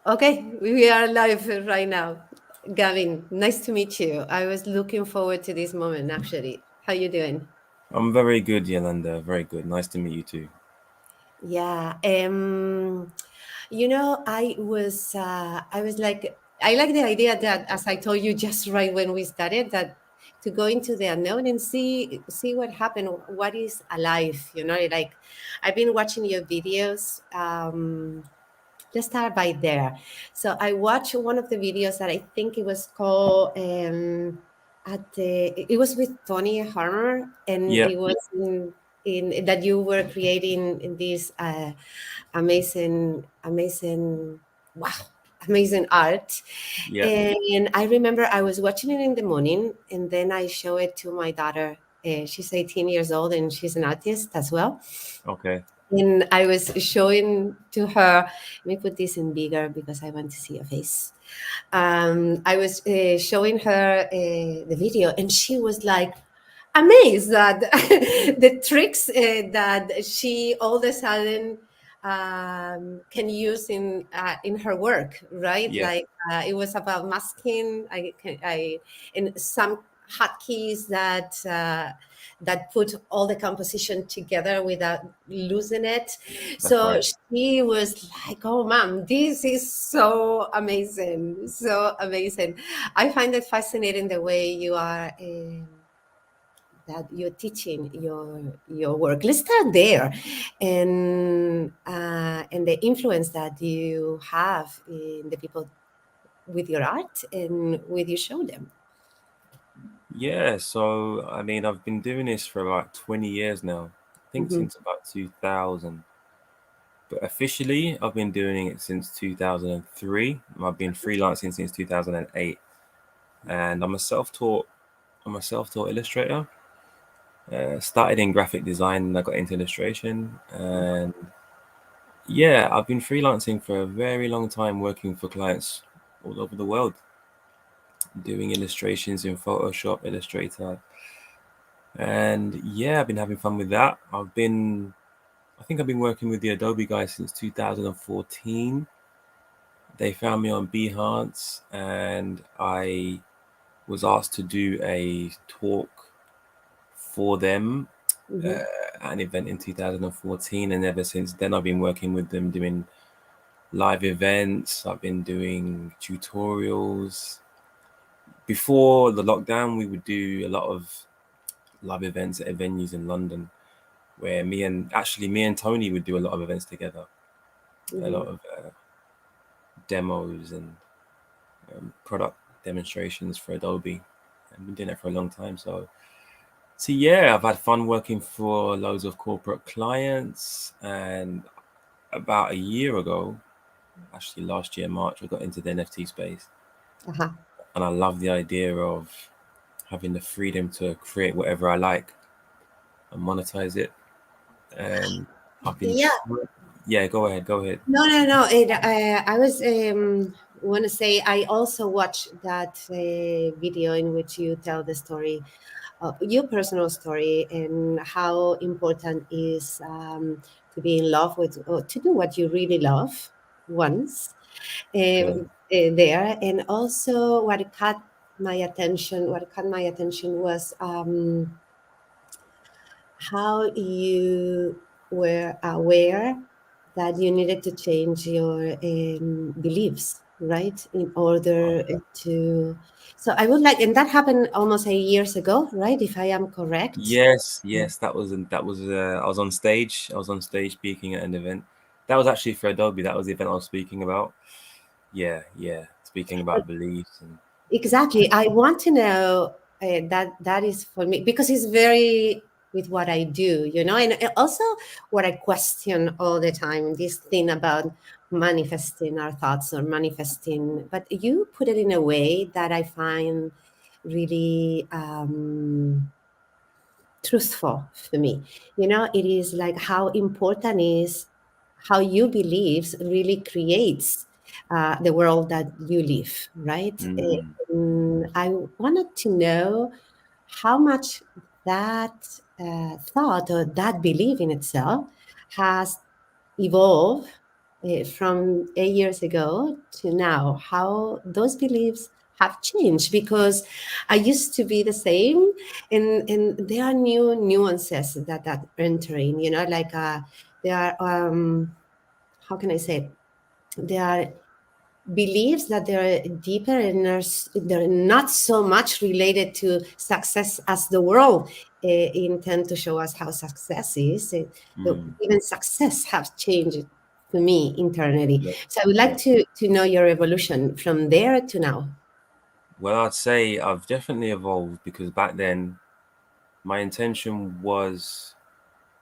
Okay, we are live right now. Gavin, nice to meet you. I was looking forward to this moment actually. How you doing? I'm very good, Yolanda. Very good. Nice to meet you too. Yeah. I was like I like the idea that, as I told you just right when we started, that to go into the unknown and see what happened, what is alive, like I've been watching your videos. Let's start by there. So I watched one of the videos that I think it was called it was with Tony Harmer, and Yep. it was in that you were creating in this amazing, wow, amazing art. Yep. And I remember I was watching it in the morning, and then I show it to my daughter. She's 18 years old, and she's an artist as well. Okay. And I was showing to her, let me put this in bigger because I want to see your face. I was showing her the video, and she was like amazed that the tricks that she all of a sudden can use in her work, right? Yeah. Like it was about masking, and some hotkeys that put all the composition together without losing it. That's So right. she was like, "Oh, mom, this is so amazing, so amazing." I find it fascinating the way you are. That you're teaching your work. Let's start there, and the influence that you have in the people with your art and with you show them. Yeah. So, I've been doing this for about 20 years now. I think Hmm. since about 2000. But officially, I've been doing it since 2003. I've been freelancing since 2008. And I'm a self-taught illustrator. Started in graphic design and I got into illustration. And yeah, I've been freelancing for a very long time, working for clients all over the world, doing illustrations in Photoshop, Illustrator, and yeah, I've been having fun with that. I think I've been working with the Adobe guys since 2014. They found me on Behance, and I was asked to do a talk for them Hmm. at an event in 2014, and ever since then, I've been working with them doing live events. I've been doing tutorials. Before the lockdown, we would do a lot of live events at venues in London, where me and Tony would do a lot of events together, a Hmm. lot of demos and product demonstrations for Adobe. I've been doing it for a long time. So yeah, I've had fun working for loads of corporate clients. And about a year ago, actually last year, March, I got into the NFT space. Uh-huh. And I love the idea of having the freedom to create whatever I like and monetize it. And I've been, Yeah. yeah, go ahead, go ahead. No, no, no. I was want to say I also watched that video in which you tell the story, your personal story, and how important is to be in love with, or to do what you really love once Okay. there. And also, what caught my attention was how you were aware that you needed to change your beliefs, right, in order to. So I would like, and that happened almost 8 years ago, right? If I am correct. Yes, yes, I was on stage. I was on stage speaking at an event. That was actually for Adobe. That was the event I was speaking about. Yeah, yeah, speaking about beliefs and Exactly. I want to know that is for me because it's very with what I do, and also what I question all the time. This thing about manifesting our thoughts or manifesting, but you put it in a way that I find really truthful for me. It is like how important is how you beliefs really creates the world that you live, right? mm, And I wanted to know how much that thought or that belief in itself has evolved from 8 years ago to now, how those beliefs have changed, because I used to be the same, and there are new nuances that are entering, like there are, how can I say, there are beliefs that they're deeper, and they're not so much related to success as the world intend to show us how success is. Mm. Even success has changed to me internally. Yeah. So I would Yeah. like to know your evolution from there to now. Well, I'd say I've definitely evolved because back then my intention was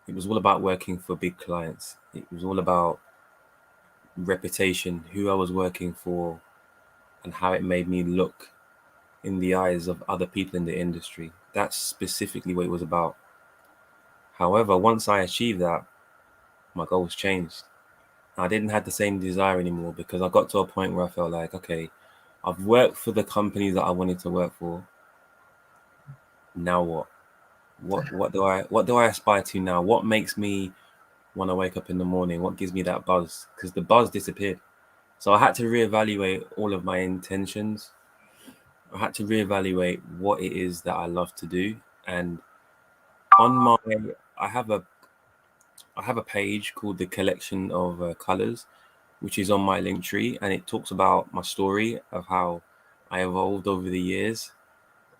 it was all about working for big clients. It was all about reputation, who I was working for, and how it made me look in the eyes of other people in the industry. That's specifically what it was about. However, once I achieved that, my goals changed. I didn't have the same desire anymore because I got to a point where I felt like, okay, I've worked for the companies that I wanted to work for. Now what? What do I aspire to now? What makes me want to wake up in the morning? What gives me that buzz? Because the buzz disappeared. So I had to reevaluate all of my intentions. I had to reevaluate what it is that I love to do. And on my, I have a I have a page called the Collection of Colors, which is on my link tree, and it talks about my story of how I evolved over the years.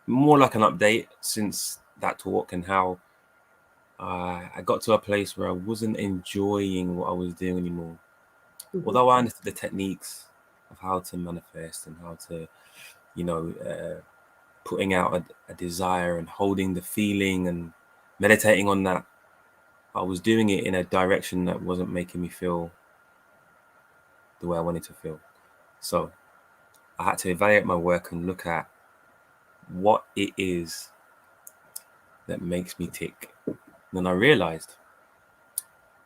More like an update since that talk, and how I got to a place where I wasn't enjoying what I was doing anymore. Mhm, Although I understood the techniques of how to manifest and how to, you know, putting out a desire and holding the feeling and meditating on that, I was doing it in a direction that wasn't making me feel the way I wanted to feel. So I had to evaluate my work and look at what it is that makes me tick. Then I realized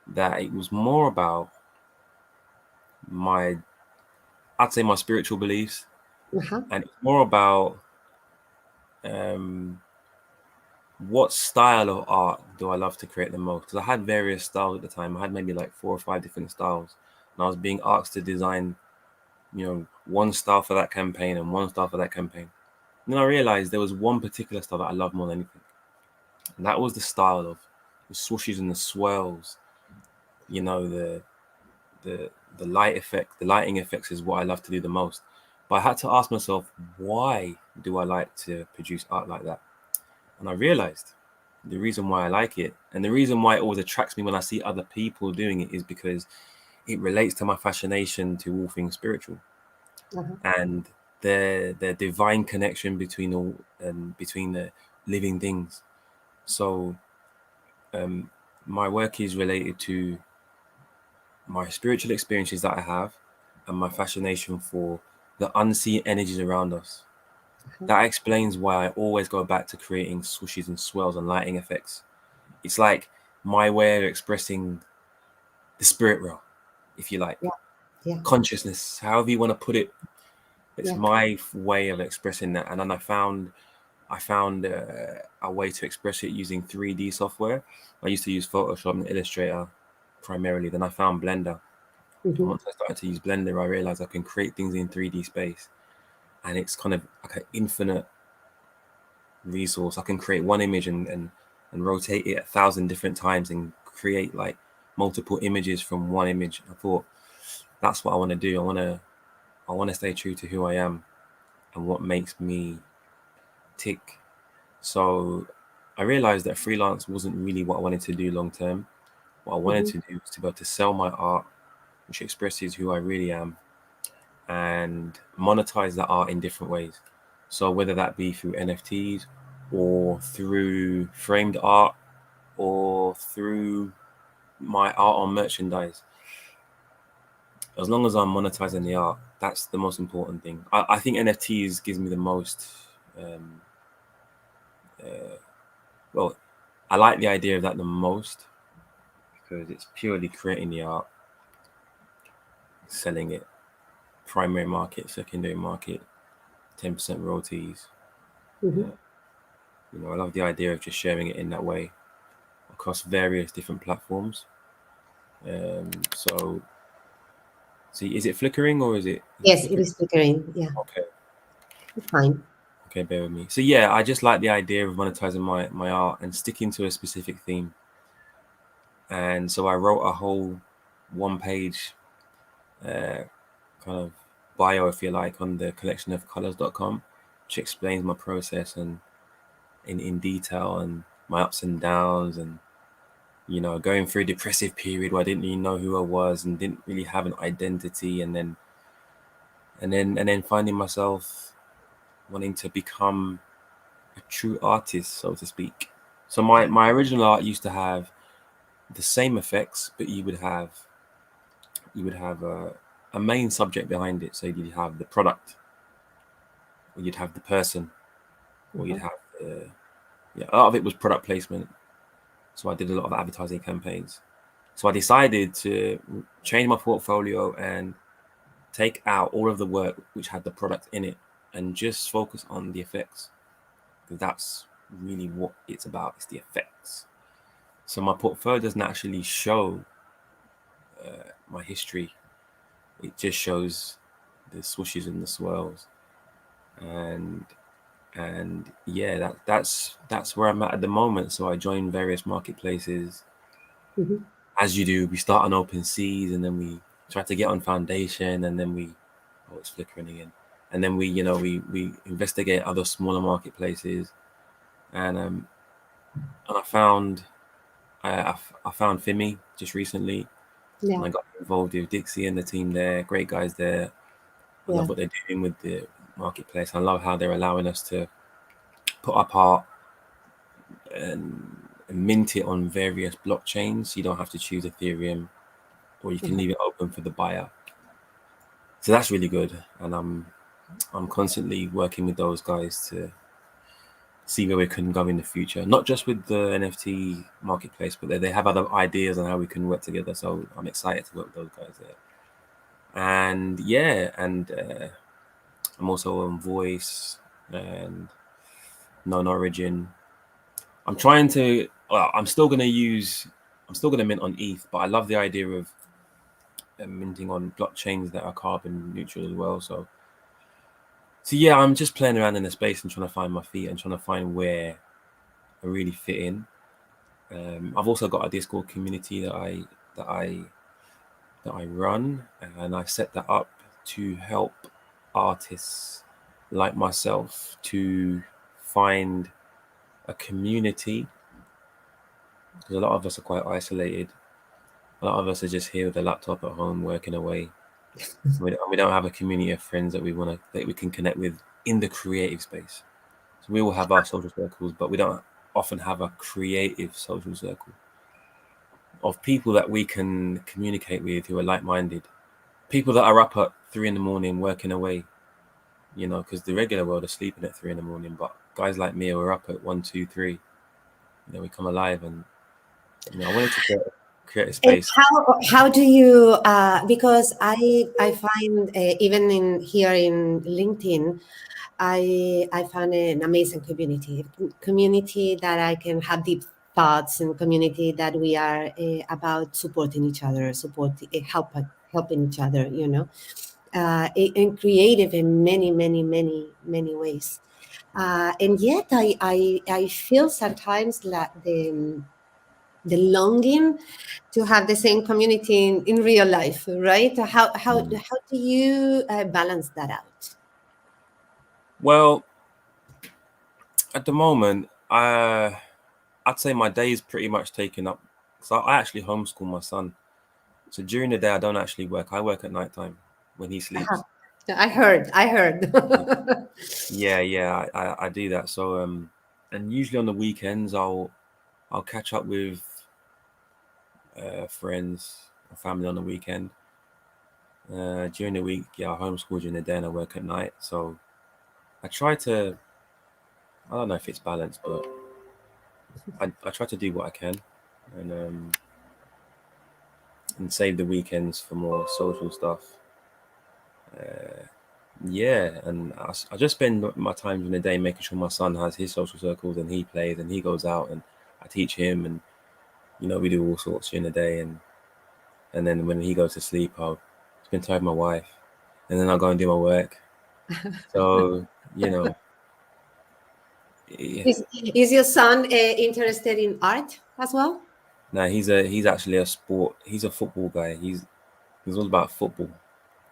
that it was more about my, I'd say my spiritual beliefs, uh-huh, and it's more about um, what style of art do I love to create the most? Because I had various styles at the time. I had maybe like 4 or 5 different styles, and I was being asked to design, one style for that campaign and one style for that campaign. And then I realized there was one particular style that I love more than anything, and that was the style of the swooshes and the swirls. You know, the the light effect, the lighting effects is what I love to do the most. But I had to ask myself, why do I like to produce art like that? And I realized the reason why I like it and the reason why it always attracts me when I see other people doing it is because it relates to my fascination to all things spiritual uh-huh, and their divine connection between all between the living things. So um, my work is related to my spiritual experiences that I have and my fascination for the unseen energies around us. uh-huh. That explains why I always go back to creating swooshes and swells and lighting effects. It's like my way of expressing the spirit realm, if you like, Yeah, yeah, consciousness, however you want to put it. It's yeah. my way of expressing that. And then I found a way to express it using 3D software. I used to use Photoshop and Illustrator primarily. Then I found Blender. And Hmm. once I started to use Blender, I realized I can create things in 3D space. And it's kind of like an infinite resource. I can create one image and rotate it 1,000 different times and create like multiple images from one image. I thought that's what I want to do. I want to stay true to who I am and what makes me tick. So I realized that freelance wasn't really what I wanted to do long term. What I wanted Hmm. to do was to be able to sell my art, which expresses who I really am, and monetize that art in different ways. So whether that be through NFTs or through framed art or through my art on merchandise, as long as I'm monetizing the art, that's the most important thing. I think NFTs gives me the most. Um, well, I like the idea of that the most because it's purely creating the art, selling it, primary market, secondary market, 10% royalties. Hmm. Uh, I love the idea of just sharing it in that way across various different platforms. So See, is it flickering or is it Yes, it flickering? is flickering. Yeah, Okay, it's fine. okay, bear with me. So yeah, I just like the idea of monetizing my art and sticking to a specific theme. And so I wrote a whole one page uh, kind of bio, if you like, on the collectionofcolors.com, which explains my process and in detail and my ups and downs and going through a depressive period where I didn't really know who I was and didn't really have an identity, and then finding myself wanting to become a true artist, so to speak. So my original art used to have the same effects, but you would have a main subject behind it. So you'd have the product, or you'd have the person, or you'd Mhm. have yeah. A lot of it was product placement. So I did a lot of advertising campaigns. So I decided to change my portfolio and take out all of the work which had the product in it and just focus on the effects, because that's really what it's about. It's the effects. So my portfolio doesn't actually show my history. It just shows the swooshes and the swirls, and yeah, that's where I'm at the moment. So I joined various marketplaces, Mhm. as you do. We start on open seas, and then we try to get on foundation, and then we oh, it's flickering again. And then we investigate other smaller marketplaces, and I found Fimi just recently, Yeah, and I got involved with Dixie and the team there. Great guys there. I yeah, love what they're doing with the marketplace. I love how they're allowing us to put up art and mint it on various blockchains. You don't have to choose Ethereum, or you can uh-huh. leave it open for the buyer. So that's really good, and I'm constantly working with those guys to see where we can go in the future. Not just with the NFT marketplace, but they have other ideas on how we can work together. So I'm excited to work with those guys there. And yeah, and I'm also on Voice and Non Origin. I'm trying to. Well, I'm still gonna mint on ETH, but I love the idea of minting on blockchains that are carbon neutral as well. So yeah, I'm just playing around in the space and trying to find my feet and trying to find where I really fit in. I've also got a Discord community that I that I run, and I set that up to help artists like myself to find a community, because a lot of us are quite isolated. A lot of us are just here with a laptop at home working away. We don't have a community of friends that we can connect with in the creative space. So we all have our social circles, but we don't often have a creative social circle of people that we can communicate with who are like-minded. People that are up at 3 in the morning working away, because the regular world are sleeping at 3 in the morning. But guys like me who are up at 1, 2, 3, we come alive, and I wanted to create a And space. how do you? Because I find even in here in LinkedIn, I found an amazing community that I can have deep thoughts, and community that we are about supporting each other, helping each other. And creative in many, many, many, many ways. And yet, I feel sometimes like the longing to have the same community in real life, right? How do you balance that out? Well, at the moment, I'd say my day is pretty much taken up. So I actually homeschool my son. So during the day, I don't actually work. I work at nighttime when he Uh-huh. sleeps. I heard. Yeah, yeah, I do that. So and usually on the weekends, I'll catch up with friends or family on the weekend. During the week, yeah, I homeschool during the day and I work at night. So I try to. I don't know if it's balanced, but I try to do what I can, and save the weekends for more social stuff. Yeah, and I just spend my time during the day making sure my son has his social circles and he plays and he goes out, and I teach him, and we do all sorts during the day, and then when he goes to sleep, I'll spend time with my wife, and then I'll go and do my work. So, you know, yeah. Is your son interested in art as well? No, he's actually a sport. He's a football guy. He's all about football,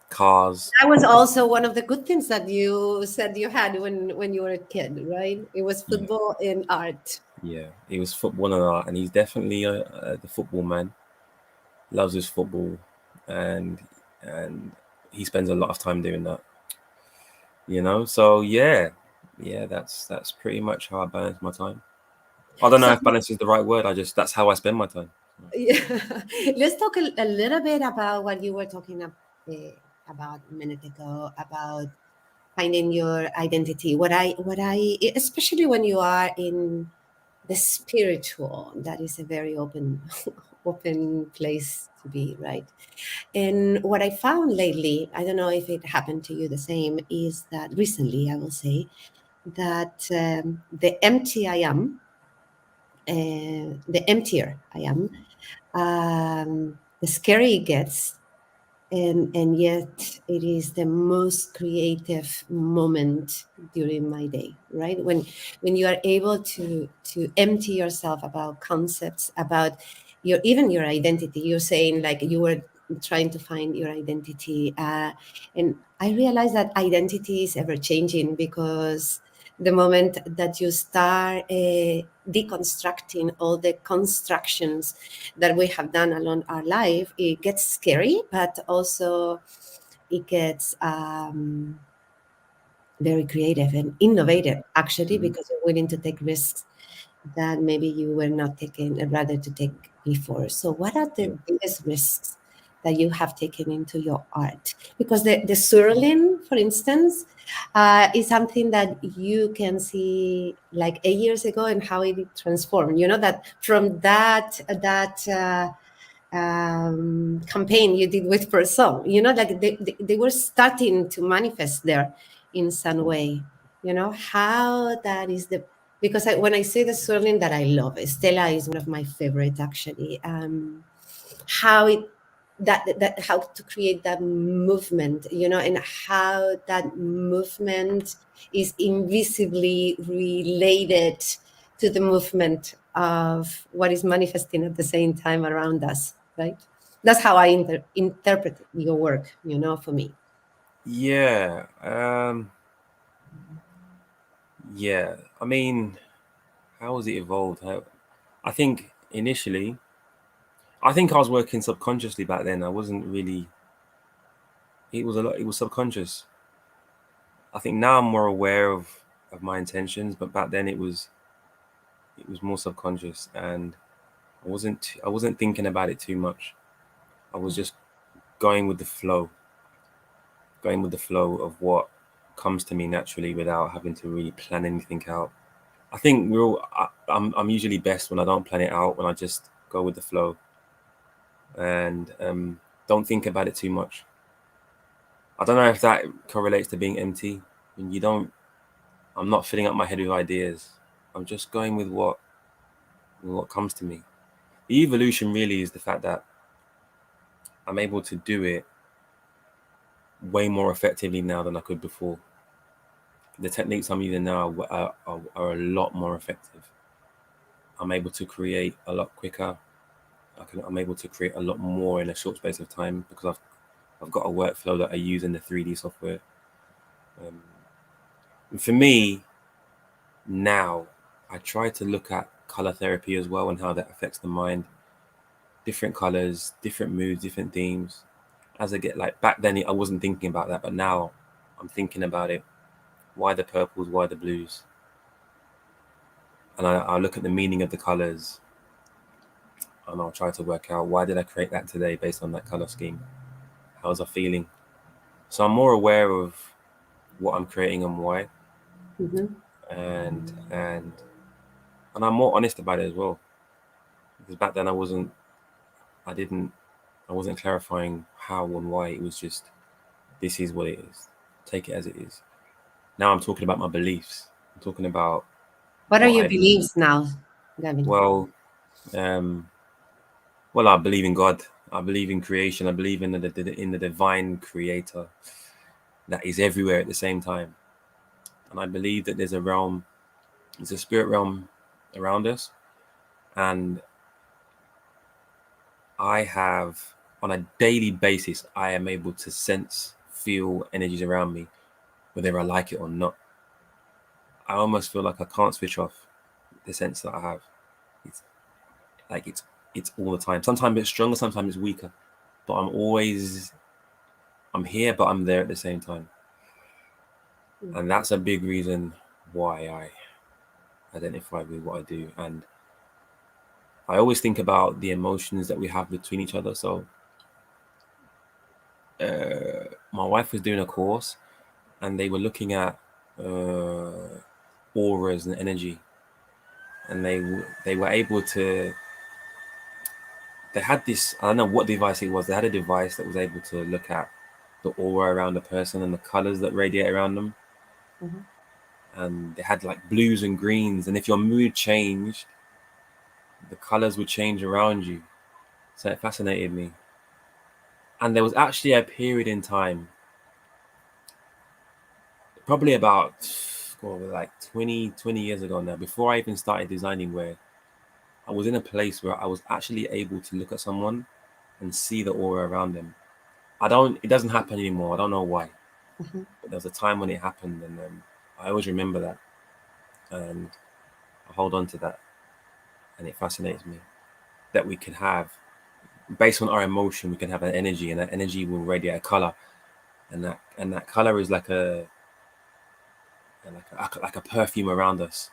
cars. That was also one of the good things that you said you had when you were a kid, right? It was Yeah, football and art. yeah. He was football and art, and he's definitely the football man. Loves his football, and and he spends a lot of time doing that. So yeah, yeah. That's pretty much how I balance my time. I don't know So if balance is the right word. I just that's how I spend my time. yeah. Let's talk a little bit about what you were talking about a minute ago about finding your identity. What I especially when you are in the spiritual, that is a very open open place to be, right? And what I found lately, I don't know if it happened to you the same, is that recently I will say that the empty I am, the emptier I am, the scary it gets, and yet it is the most creative moment during my day, right? When you are able to empty yourself about concepts, about your identity. You're saying like you were trying to find your identity, and I realize that identity is ever changing because the moment that you start deconstructing all the constructions that we have done along our life, it gets scary, but also it gets very creative and innovative, actually, Mhm. because you're willing to take risks that maybe you were not taking, rather to take before. So, what are Yeah. the biggest risks that you have taken into your art? Because the swirling, for instance, is something that you can see like 8 years ago and how it transformed. You know that from that campaign you did with Person, like they were starting to manifest there in some way. How that is the because when I say the swirling that I love, Stella is one of my favorites actually. How it that how to create that movement, and how that movement is invisibly related to the movement of what is manifesting at the same time around us, right? That's how I interpret your work, for me. Yeah. Yeah. I mean, how has it evolved? I think initially, I think I was working subconsciously back then. I wasn't really. It was a lot. It was subconscious. I think now I'm more aware of my intentions, but back then it was more subconscious, and I wasn't thinking about it too much. I was just going with the flow, going with the flow of what comes to me naturally without having to really plan anything out. I think I'm usually best when I don't plan it out, when I just go with the flow and don't think about it too much. I don't know if that correlates to being empty. When you don't, I'm not filling up my head with ideas. I'm just going with what comes to me. The evolution really is the fact that I'm able to do it way more effectively now than I could before. The techniques I'm using now are a lot more effective. I'm able to create a lot quicker. I'm able to create a lot more in a short space of time because I've got a workflow that I use in the 3D software. Um, and for me now, I try to look at color therapy as well and how that affects the mind. Different colors, different moods, different themes. As I get like back then, I wasn't thinking about that, but now I'm thinking about it. Why the purples? Why the blues? And I look at the meaning of the colors, and I'll try to work out why did I create that today based on that color scheme. How was I feeling? So I'm more aware of what I'm creating and why, Hmm. and I'm more honest about it as well. Because back then I didn't, I wasn't clarifying how and why. It was just this is what it is. Take it as it is. Now I'm talking about my beliefs. I'm talking about What are what your I beliefs now, Gavin? well, um, well, I believe in God. I believe in creation. I believe in the divine creator that is everywhere at the same time. And I believe that there's a spirit realm around us. And I have, on a daily basis, I am able to sense, feel energies around me, whether I like it or not. I almost feel like I can't switch off the sense that I have. It's like it's all the time. Sometimes it's stronger, sometimes it's weaker. But I'm here, but I'm there at the same time. And that's a big reason why I identify with what I do. And I always think about the emotions that we have between each other. So my wife was doing a course, and they were looking at auras and energy, and they were able to. They had this. I don't know what device it was. They had a device that was able to look at the aura around a person and the colors that radiate around them. Mhm. And they had like blues and greens, and if your mood changed, the colors would change around you. So it fascinated me. And there was actually a period in time, probably about like 20 years ago now, before I even started designing, where I was in a place where I was actually able to look at someone and see the aura around them. It doesn't happen anymore. I don't know why. Mhm. But there was a time when it happened, and I always remember that, and I hold on to that, and it fascinates me that we can have, based on our emotion, we can have an energy, and that energy will radiate a color, and that color is like a perfume around us,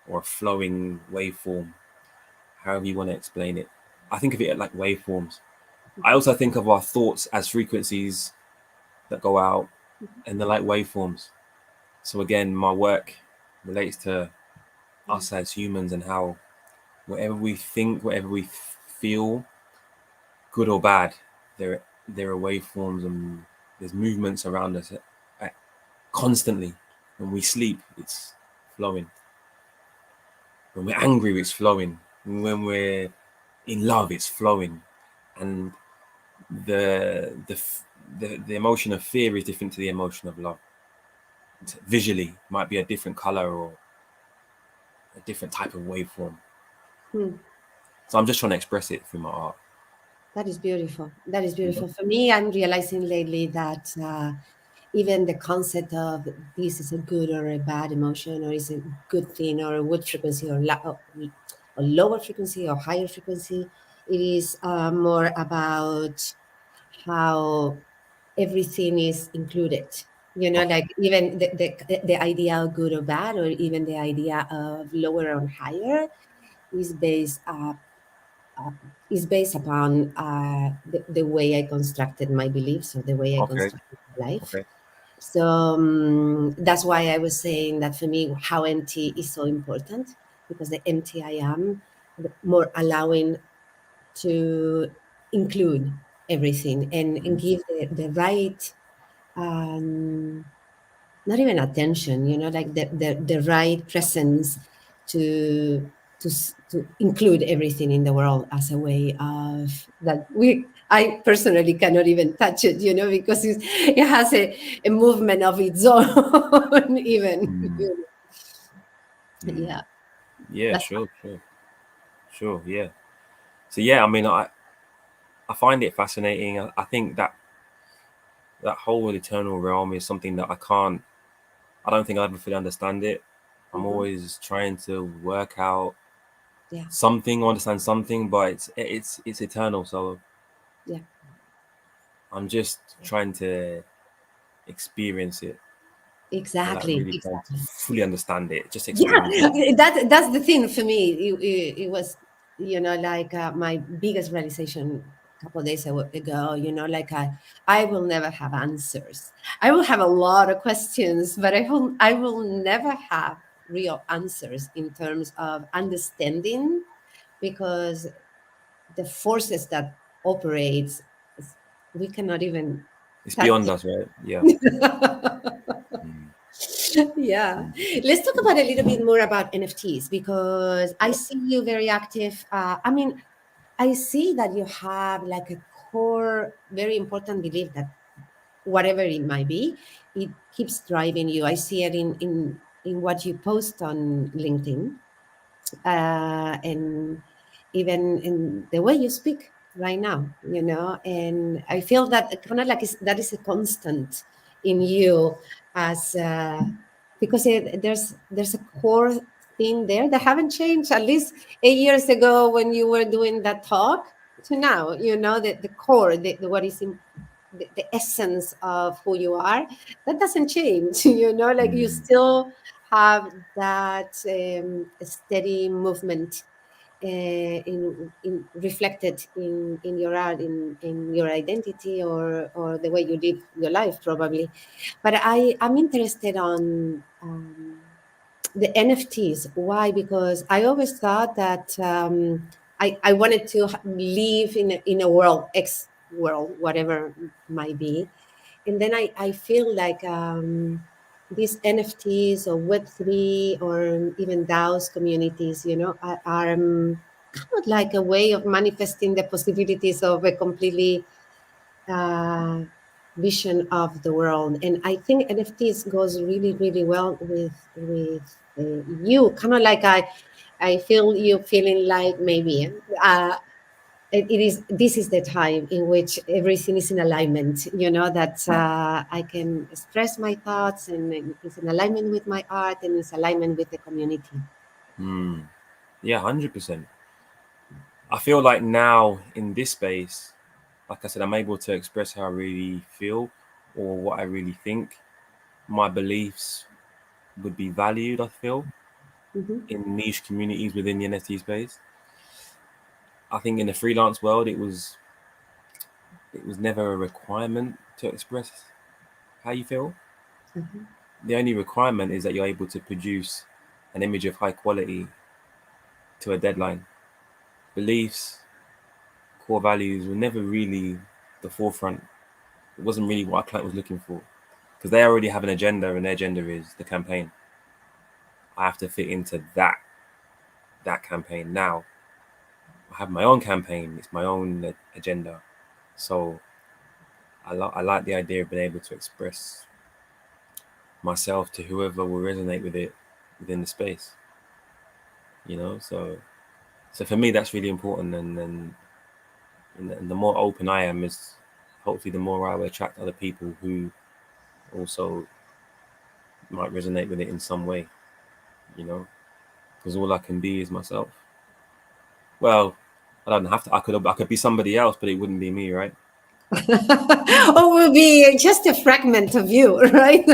or a flowing waveform, however you want to explain it. I think of it like waveforms. I also think of our thoughts as frequencies that go out, and they're like waveforms. So again, my work relates to Yeah. us as humans, and how whatever we think, whatever we feel, good or bad, there are waveforms, and there's movements around us constantly. When we sleep, it's flowing. When we're angry, it's flowing. When we're in love, it's flowing. And the emotion of fear is different to the emotion of love. Visually, might be a different color or a different type of waveform. Hmm. So I'm just trying to express it through my art. That is beautiful. That is You know? beautiful. For me, I'm realizing lately that even the concept of this is a good or a bad emotion, or is a good thing, or a good frequency, or lower frequency, or higher frequency, it is more about how everything is included. You know, Okay. like even the idea of good or bad, or even the idea of lower or higher, is based uh, is based upon the way I constructed my beliefs, or the way I Okay. constructed my life. Okay. So that's why I was saying that for me, how empty is so important, because the empty I am, the more allowing to include everything, and give the right, um, not even attention, like the right presence to to include everything in the world, as a way of that I personally cannot even touch it, because it has a movement of its own even. Mm, mm. Yeah, Yeah, that's sure, sure, sure, yeah. So yeah, I mean, I find it fascinating. I think that that whole eternal realm is something that I don't think I ever fully understand it. I'm Mhm. always trying to work out Yeah, something or understand something, but it's eternal. So yeah. I'm just trying to experience it, without Exactly, really trying to exactly. fully understand it. Just Yeah, experience it. that's the thing for me. It was, like my biggest realization a couple of days ago. Like I will never have answers. I will have a lot of questions, but I will never have real answers in terms of understanding, because the forces that operates, we cannot even It's touch. beyond us, right? Yeah. Mm, Yeah. mm. Let's talk about a little bit more about NFTs, because I see you very active. I mean, I see that you have like a core, very important belief that whatever it might be, it keeps driving you. I see it in what you post on LinkedIn, and even in the way you speak right now, and I feel that kind of like that is a constant in you, as because there's a core thing there that haven't changed, at least 8 years ago when you were doing that talk to now, the core, what is in the essence of who you are, that doesn't change. Like you Mm. still have that steady movement, in reflected in your art, in your identity, or the way you live your life, probably. But I'm interested on the NFTs. Why? Because I always thought that I wanted to live in a world, X world, whatever might be. And then I feel like these NFTs or Web3 or even DAOs communities, are kind of like a way of manifesting the possibilities of a completely uh, vision of the world. And I think NFTs goes really, really well with you. Kind of like I feel you feeling like maybe it is. This is the time in which everything is in alignment. That I can express my thoughts, and it's in alignment with my art, and it's alignment with the community. Mm. Yeah, 100%. I feel like now in this space, like I said, I'm able to express how I really feel or what I really think. My beliefs would be valued, I feel, Hmm. in niche communities within the NFT space. I think in the freelance world, it was never a requirement to express how you feel. Hmm. The only requirement is that you're able to produce an image of high quality to a deadline. Beliefs, core values were never really the forefront. It wasn't really what our client was looking for because they already have an agenda, and their agenda is the campaign. I have to fit into that campaign. Now I have my own campaign. It's my own agenda. So I like the idea of being able to express myself to whoever will resonate with it within the space. So for me that's really important, and the more open I am, is hopefully the more I will attract other people who also might resonate with it in some way. You know, because all I can be is myself. Well, I don't have to. I could be somebody else, but it wouldn't be me, right? Or will be just a fragment of you, right?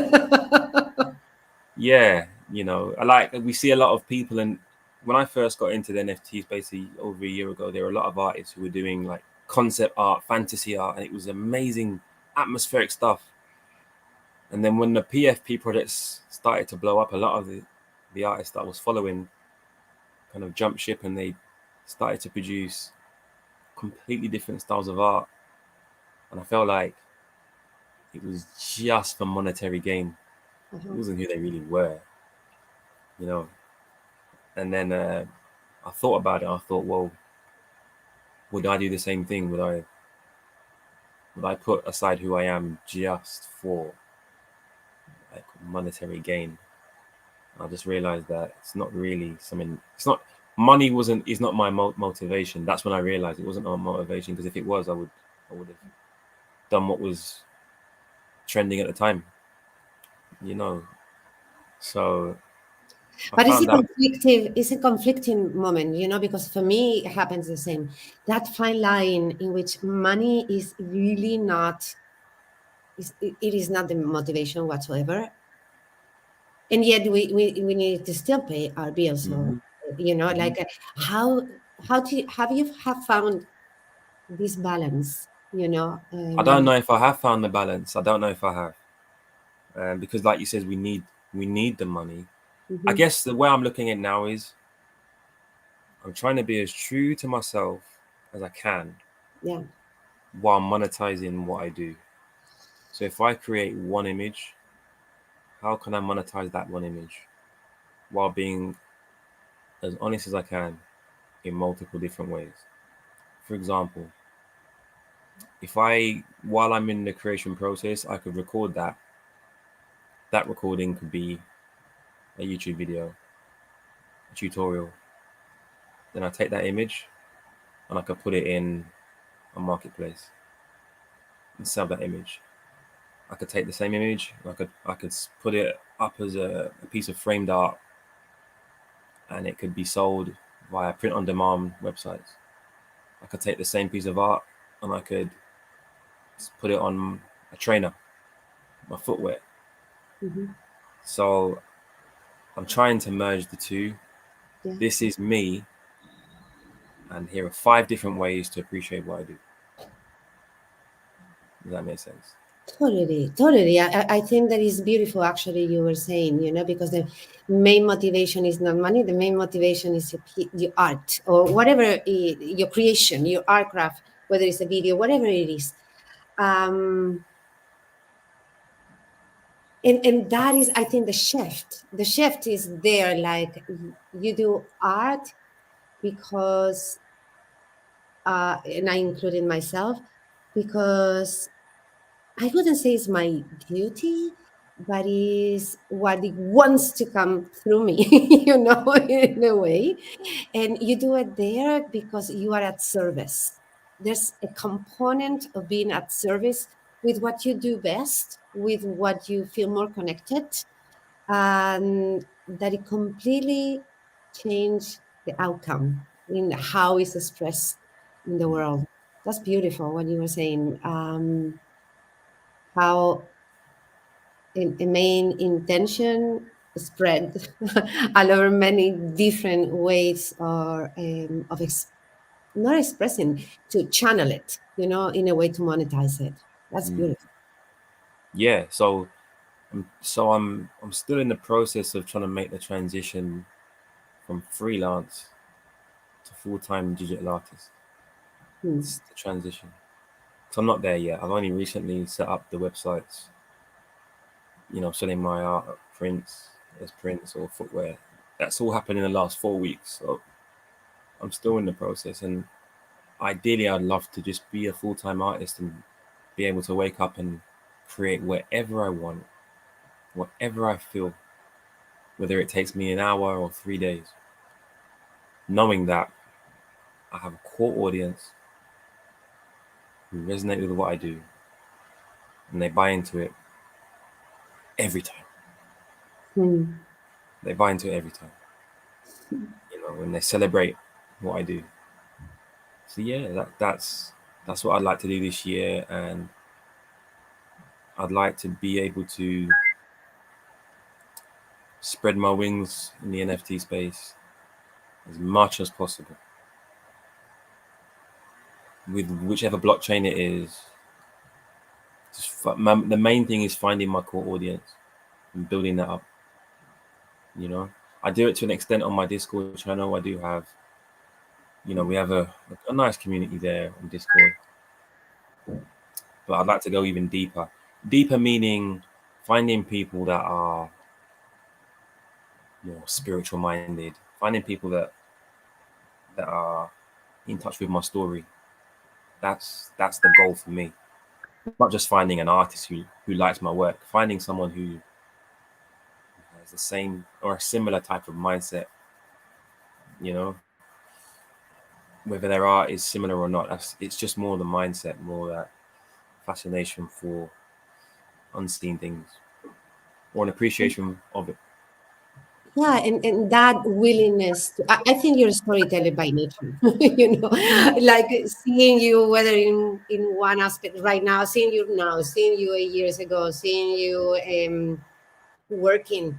Yeah, I like we see a lot of people, and when I first got into the NFTs basically over a year ago, there were a lot of artists who were doing like concept art, fantasy art, and it was amazing, atmospheric stuff. And then when the PFP projects started to blow up, a lot of the artists that I was following kind of jumped ship, and they started to produce completely different styles of art. And I felt like it was just for monetary gain. It Uh-huh. wasn't who they really were, you know. And then I thought about it. I thought, well, would I do the same thing? Would I put aside who I am just for like monetary gain? I just realized that it's not really something. It's not money wasn't is not my motivation. That's when I realized it wasn't my motivation, because if it was, I would have done what was trending at the time. You know. So I But found out. it's a conflicting moment, because for me it happens the same. That fine line in which money is really not, it is not the motivation whatsoever, and yet we need to still pay our bills. So Mhm, mhm. like how do you have found this balance? I don't know if I have found the balance. I don't know if I have, because, like you said, we need the money. I Mhm. guess the way I'm looking at it now is I'm trying to be as true to myself as I can Yeah. while monetizing what I do. So if I create one image, how can I monetize that one image while being as honest as I can in multiple different ways? For example, if I, while I'm in the creation process, I could record that. That recording could be a YouTube video, a tutorial. Then I take that image and I could put it in a marketplace and sell that image. I could take the same image, I could put it up as a piece of framed art, and it could be sold via print on demand websites. I could take the same piece of art and I could put it on a trainer, my footwear. Hmm. So I'm trying to merge the two. Yeah. This is me, and here are 5 different ways to appreciate what I do. Does that make sense? Totally, totally. I think that is beautiful, actually, you were saying, because the main motivation is not money. The main motivation is your art or whatever, your creation, your art craft, whether it's a video, whatever it is. Um, and that is, I think, the shift. The shift is there. Like, you do art because, and I included myself, because I wouldn't say it's my duty, but is what it wants to come through me, in a way. And you do it there because you are at service. There's a component of being at service with what you do best, with what you feel more connected, and that it completely change the outcome in how it's expressed in the world. That's beautiful what you were saying. How a main intention spread all over many different ways or not expressing, to channel it, in a way to monetize it. That's Mm. beautiful. Yeah. So I'm still in the process of trying to make the transition from freelance to full-time digital artist. Hmm. It's the transition. So I'm not there yet. I've only recently set up the websites, selling my art, prints, as prints or footwear. That's all happened in the last 4 weeks. So I'm still in the process. And ideally, I'd love to just be a full time artist and be able to wake up and create wherever I want, whatever I feel, whether it takes me an hour or 3 days, knowing that I have a core audience who resonate with what I do and they buy into it every time. Hmm. They buy into it every time, when they celebrate what I do. So yeah, that's what I'd like to do this year, and I'd like to be able to spread my wings in the NFT space as much as possible with whichever blockchain it is. The main thing is finding my core audience and building that up. You know, I do it to an extent on my Discord channel. I do have, we have a nice community there on Discord, but I'd like to go even deeper. Deeper meaning finding people that are more spiritual minded, finding people that are in touch with my story. That's the goal for me. Not just finding an artist who likes my work, finding someone who has the same or a similar type of mindset, you know, whether their art is similar or not. It's just more the mindset, more that fascination for unseen things or an appreciation of it. Yeah, and that willingness to, I think you're a storyteller by nature, like seeing you, whether in one aspect right now, seeing you now, seeing you 8 years ago, seeing you working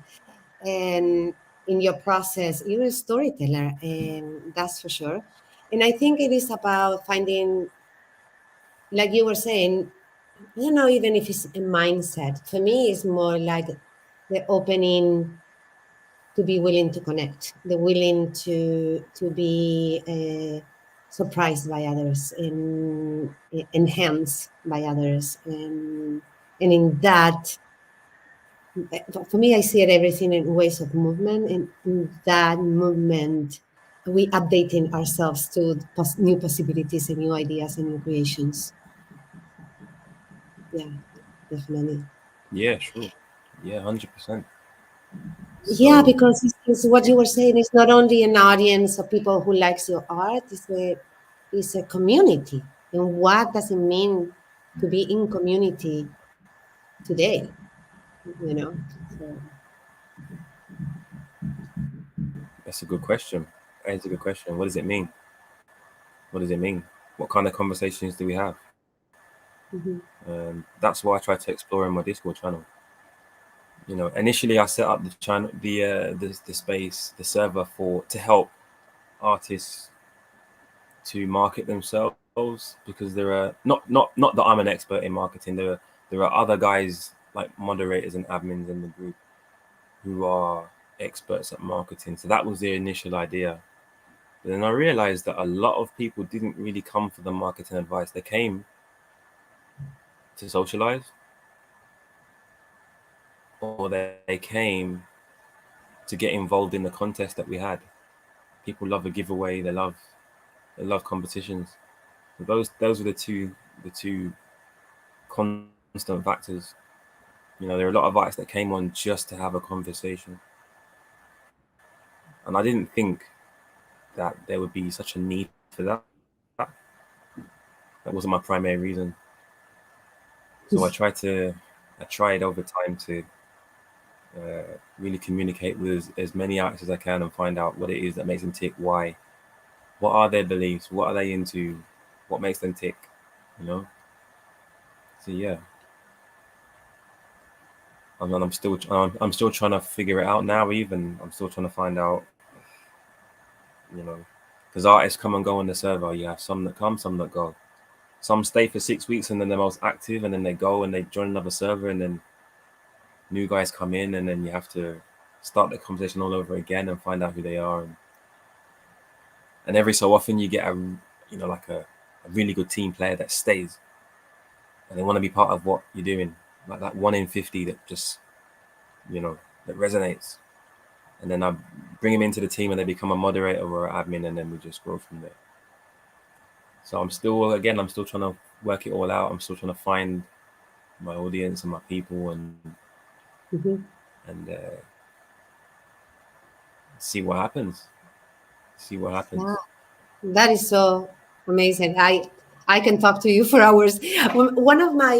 and in your process, you're a storyteller, and that's for sure. And I think it is about finding, like you were saying, I don't know, even if it's a mindset. For me, it's more like the opening to be willing to connect, the willing to be surprised by others and enhanced by others, and in that, for me, I see it everything in ways of movement, and in that movement, we updating ourselves to new possibilities and new ideas and new creations. Yeah, definitely. Yeah, sure. Yeah, 100%. Yeah, So because it's what you were saying. It's not only an audience of people who likes your art. It's a community. And what does it mean to be in community today? You know. So, that's a good question. That is a good question. What does it mean? What does it mean? What kind of conversations do we have? mhm, That's what I try to explore in my Discord channel. Initially I set up the channel, the space, the server for to help artists to market themselves, because there are not that I'm an expert in marketing. There are other guys like moderators and admins in the group who are experts at marketing. So that was the initial idea. But then I realized that a lot of people didn't really come for the marketing advice. They came to socialize, or they came to get involved in the contest that we had. People love a giveaway. They love competitions. Those are the two constant factors. There are a lot of artists that came on just to have a conversation, and I didn't think that there would be such a need for that. That wasn't my primary reason. So I tried over time to really communicate with as many artists as I can and find out what it is that makes them tick, why, what are their beliefs, what are they into, what makes them tick, you know. So yeah, I'm still trying to figure it out now. Even I'm still trying to find out, you know, because artists come and go on the server. You have some that come, some that go. Some stay for 6 weeks and then they're most active, and then they go and they join another server, and then new guys come in, and then you have to start the conversation all over again and find out who they are. And every so often you get a really good team player that stays, and they want to be part of what you're doing, like that 1 in 50 that just that resonates. And then I bring them into the team, and they become a moderator or an admin, and then we just grow from there. So I'm still trying to work it all out. I'm still trying to find my audience and my people, mhm. and see what happens. See what happens. Yeah, that is so amazing. I can talk to you for hours. One of my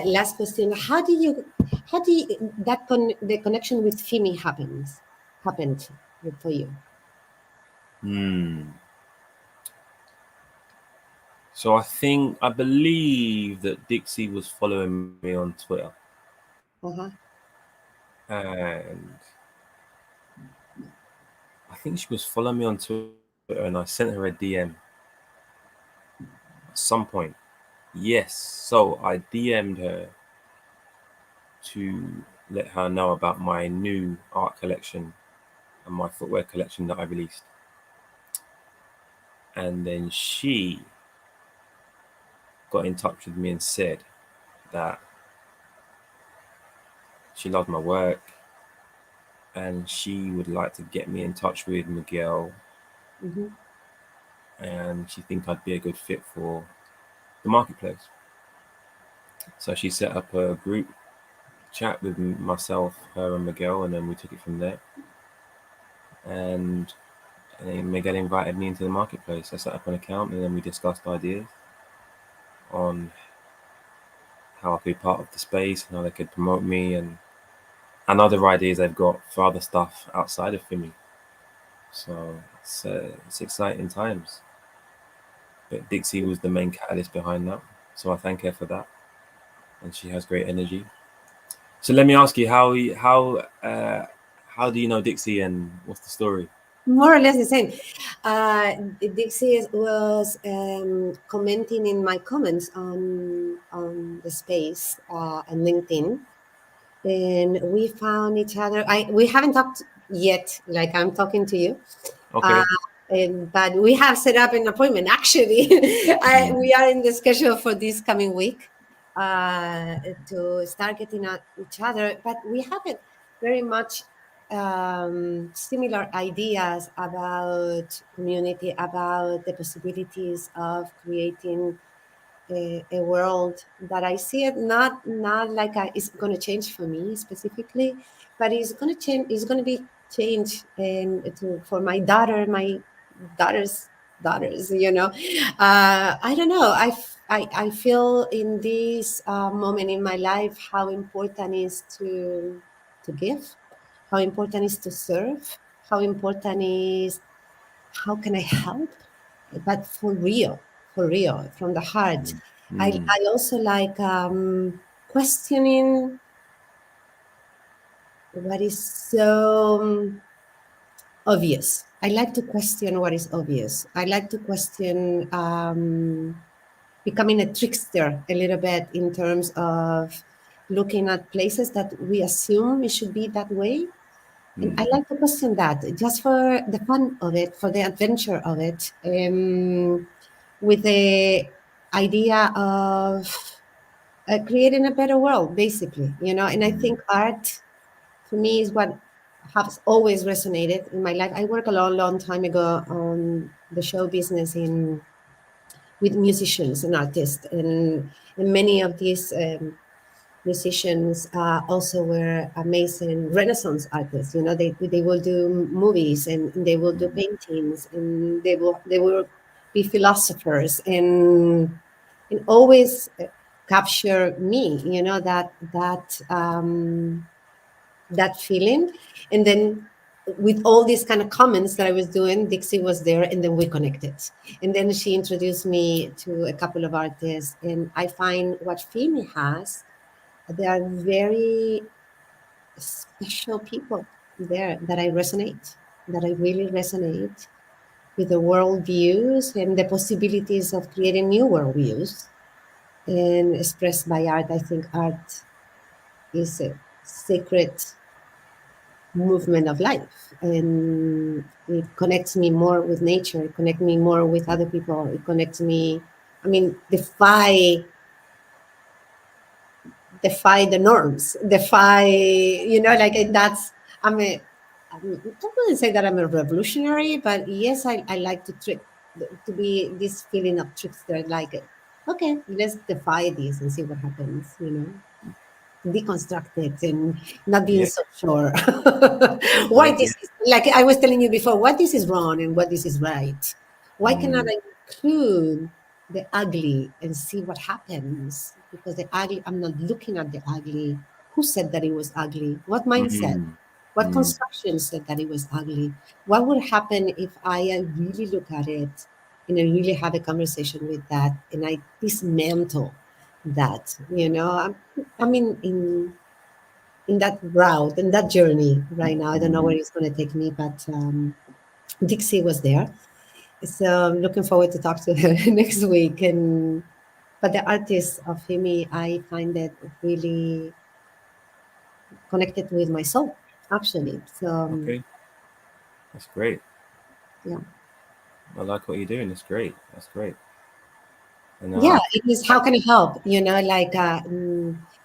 last questions: how do you the connection with Fimi happened for you? Hmm. So I believe that Dixie was following me on Twitter, Uh-huh. and I think she was following me on Twitter, and I sent her a DM at some point. Yes, so I DM'd her to let her know about my new art collection and my footwear collection that I released. And then she got in touch with me and said that she loved my work and she would like to get me in touch with Miguel, Mm-hmm. and she think I'd be a good fit for the marketplace. So she set up a group chat with myself, her, and Miguel, and then we took it from there. And, and then Miguel invited me into the marketplace. I set up an account, and then we discussed ideas on how I could be part of the space and how they could promote me, and other ideas they've got for other stuff outside of Fimi. So it's exciting times. But Dixie was the main catalyst behind that. So I thank her for that, and she has great energy. So let me ask you, how do you know Dixie, and what's the story? More or less the same. Dixie was commenting in my comments on the space and LinkedIn, and we found each other. We haven't talked yet, like I'm talking to you, uh, Okay. but we have set up an appointment. Actually, Mm. we are in the schedule for this coming week to start getting at each other. But we haven't very much similar ideas about community, about the possibilities of creating a world that I see it not like it's going to change for me specifically, but it's going to change. It's going to be change for my daughter's daughters. I don't know. I feel in this moment in my life how important is to give, how important is to serve, how important is how can I help? But for real, from the heart. mm, I, mm, I also like questioning what is so obvious. I like to question what is obvious. I like to question becoming a trickster a little bit in terms of looking at places that we assume it should be that way. And I mm, like to question that just for the fun of it, for the adventure of it, with the idea of creating a better world, basically. And I mm, think art, for me, is what has always resonated in my life. I worked a long, long time ago on the show business with musicians and artists, and many of these musicians also were amazing Renaissance artists. They will do movies and they will do mm, paintings and they will be philosophers and always capture me. That feeling, and then with all these kind of comments that I was doing, Dixie was there, and then we connected. And then she introduced me to a couple of artists, and I find what Fimi has, they are very special people there that I really resonate with the world views and the possibilities of creating new world views and expressed by art. I think art is a sacred movement of life, and it connects me more with nature, it connects me more with other people, it connects me, I mean, defy the norms, like that's, I'm a, I wouldn't say that I'm a revolutionary, but yes, I like to be this feeling of trickster, like, okay, let's defy this and see what happens. Deconstruct it and not being yeah, so sure why yeah, this yeah, is, like I was telling you before, what this is wrong and what this is right. Why cannot mm, I include the ugly and see what happens? Because the ugly, I'm not looking at the ugly. Who said that it was ugly? What mindset? mm, What mm, construction said that it was ugly? What would happen if I really look at it and I really have a conversation with that and I dismantle that? I mean, in that route, in that journey right now. I don't know where mm. it's going to take me, but Dixie was there. So I'm looking forward to talk to her next week. And but the artist of Himi, I find it really connected with my soul, actually. So Okay, that's great. yeah, I like what you're doing. It's great. That's great. And yeah. It is. How can I help? Like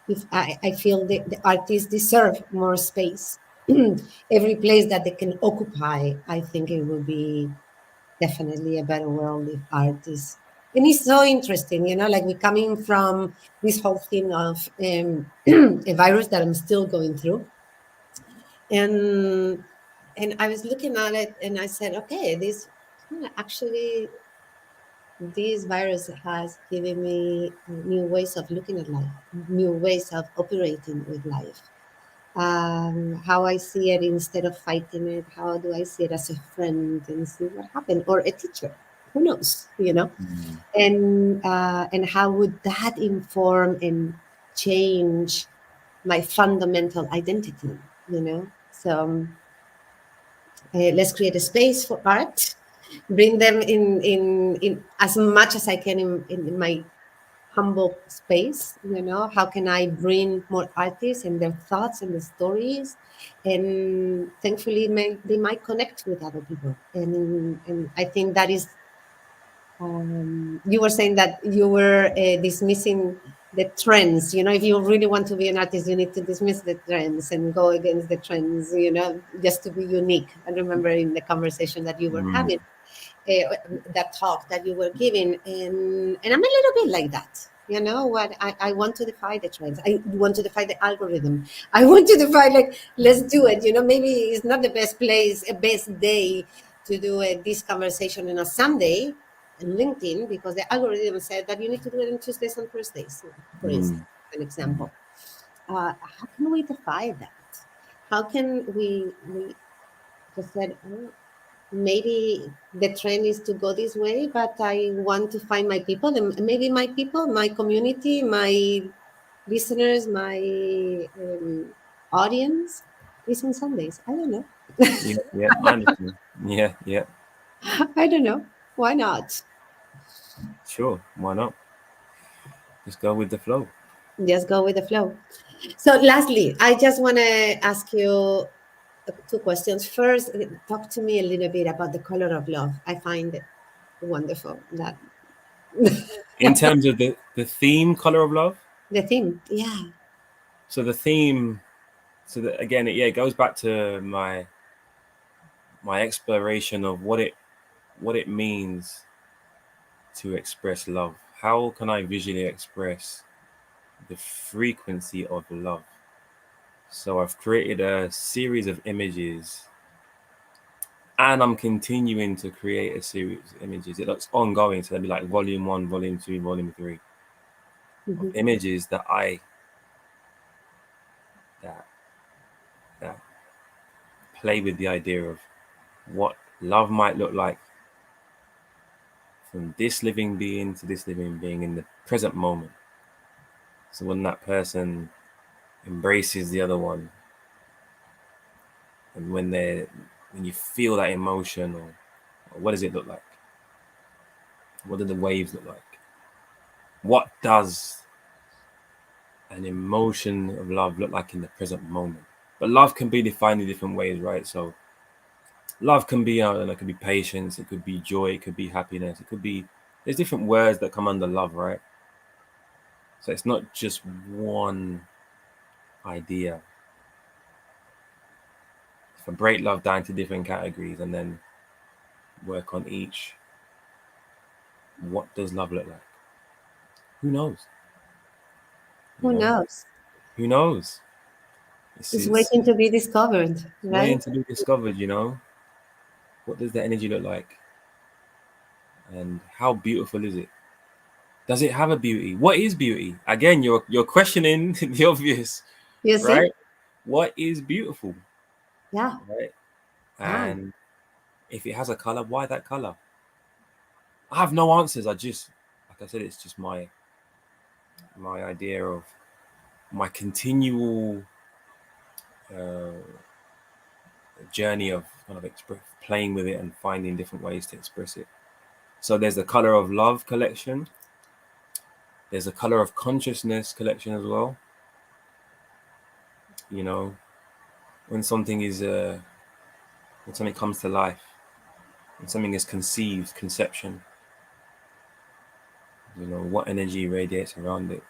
if I feel the artists deserve more space. Every place that they can occupy, I think it will be definitely a better world if art is, and it's so interesting, like we're coming from this whole thing of a virus that I'm still going through, and I was looking at it and I said, okay, actually this virus has given me new ways of looking at life, new ways of operating with life, how I see it instead of fighting it. How do I see it as a friend and see what happened, or a teacher? Who knows? mm, And how would that inform and change my fundamental identity? So let's create a space for art. Bring them in as much as I can in my humble space. How can I bring more artists and their thoughts and the stories, and thankfully they might connect with other people, and I think that is, you were saying that you were dismissing the trends. If you really want to be an artist, you need to dismiss the trends and go against the trends, just to be unique. I remember in the conversation that you were mm, having, that talk that you were giving, and I'm a little bit like that. You know what? I want to defy the trends. I want to defy the algorithm. I want to defy, like, let's do it. You know, maybe it's not the best place, a best day to do this conversation on a Sunday on LinkedIn, because the algorithm said that you need to do it on Tuesdays and Thursdays, for instance, Mm. an example. How can we defy that? How can we just said, oh, maybe the trend is to go this way, but I want to find my people, and maybe my people, my community, my listeners, my audience is on Sundays. I don't know. Yeah, yeah, I understand. Yeah, yeah, I don't know. Why not? sure. Why not? Just go with the flow. Just go with the flow. So, lastly, I just want to ask you two questions. First, talk to me a little bit about the color of love. I find it wonderful that In terms of the theme, color of love. the theme. Yeah. So the theme, so that again, yeah, it goes back to my exploration of what it means to express love. How can I visually express the frequency of love? So I've created a series of images, and I'm continuing to create a series of images. It looks ongoing, so there'll be like volume one, volume two, volume three of Mhm. images that that play with the idea of what love might look like from this living being to this living being in the present moment. So when that person embraces the other one, and when you feel that emotion, or what does it look like? What do the waves look like? What does an emotion of love look like in the present moment? But love can be defined in different ways, right? So love can be, it could be patience, it could be joy, it could be happiness, it could be, there's different words that come under love, right? So it's not just one idea. If I break love down to different categories and then work on each, what does love look like? Who knows? You Who know, knows? who knows? It's It's waiting to be discovered, waiting right? to be discovered. You know, what does the energy look like, and how beautiful is it? Does it have a beauty? What is beauty? Again, you're questioning the obvious, You see? right? What is beautiful, Yeah. right? Yeah. And if it has a color, why that color? I have no answers. I just, like I said, it's just my idea of my continual uh, journey of kind of playing with it and finding different ways to express it. So there's the color of love collection. There's a color of consciousness collection as well. You know, when something is when something comes to life, when something is conceived, conception. You know what energy radiates around it.